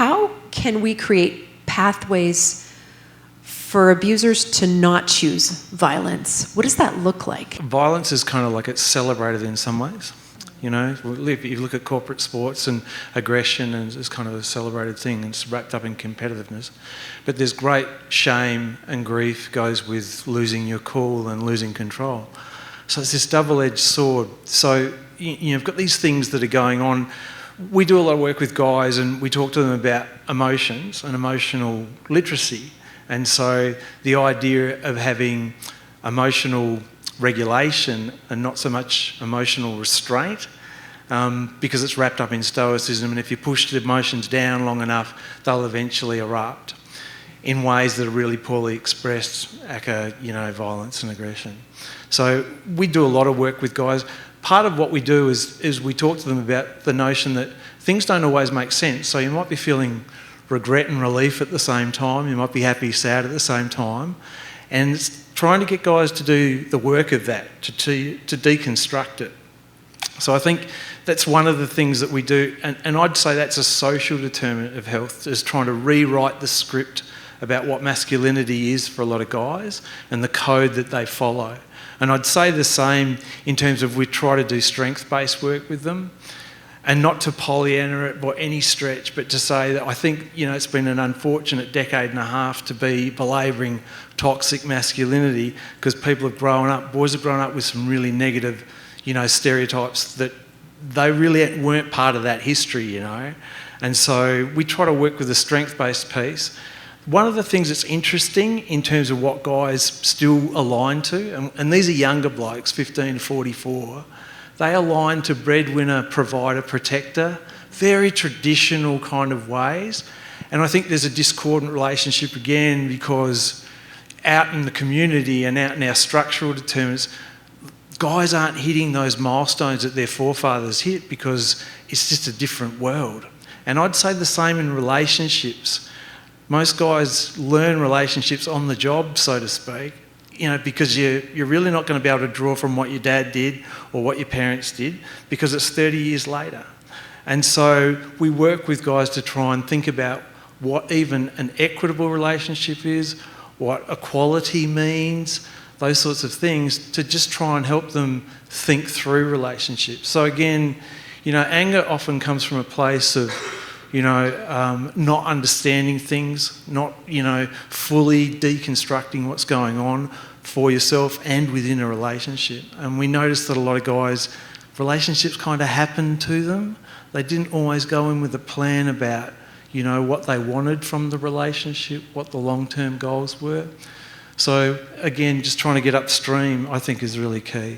how can we create pathways for abusers to not choose violence? What does that look like? Violence is kind of like it's celebrated in some ways. You know, if you look at corporate sports and aggression, and it's kind of a celebrated thing, and it's wrapped up in competitiveness. But there's great shame and grief goes with losing your cool and losing control. So it's this double-edged sword. So you've got these things that are going on. We do a lot of work with guys, and we talk to them about emotions and emotional literacy. And so the idea of having emotional regulation and not so much emotional restraint, because it's wrapped up in stoicism, and if you push the emotions down long enough, they'll eventually erupt in ways that are really poorly expressed, aka, violence and aggression. So we do a lot of work with guys. Part of what we do is we talk to them about the notion that things don't always make sense. So you might be feeling regret and relief at the same time. You might be happy, sad at the same time. And it's trying to get guys to do the work of that, to deconstruct it. So I think that's one of the things that we do. And I'd say that's a social determinant of health, is trying to rewrite the script about what masculinity is for a lot of guys and the code that they follow. And I'd say the same in terms of we try to do strength-based work with them, and not to Pollyanna it by any stretch, but to say that I think, it's been an unfortunate decade and a half to be belabouring toxic masculinity, because boys have grown up with some really negative, stereotypes that they really weren't part of that history, And so we try to work with the strength-based piece. One of the things that's interesting in terms of what guys still align to, and these are younger blokes, 15 to 44, they align to breadwinner, provider, protector, very traditional kind of ways. And I think there's a discordant relationship again, because out in the community and out in our structural determinants, guys aren't hitting those milestones that their forefathers hit, because it's just a different world. And I'd say the same in relationships. Most guys learn relationships on the job, so to speak, because you're really not going to be able to draw from what your dad did or what your parents did, because it's 30 years later. And so we work with guys to try and think about what even an equitable relationship is, what equality means, those sorts of things, to just try and help them think through relationships. So again, anger often comes from a place of not understanding things, not, fully deconstructing what's going on for yourself and within a relationship. And we notice that a lot of guys, relationships kind of happen to them. They didn't always go in with a plan about, what they wanted from the relationship, what the long-term goals were. So again, just trying to get upstream, I think, is really key.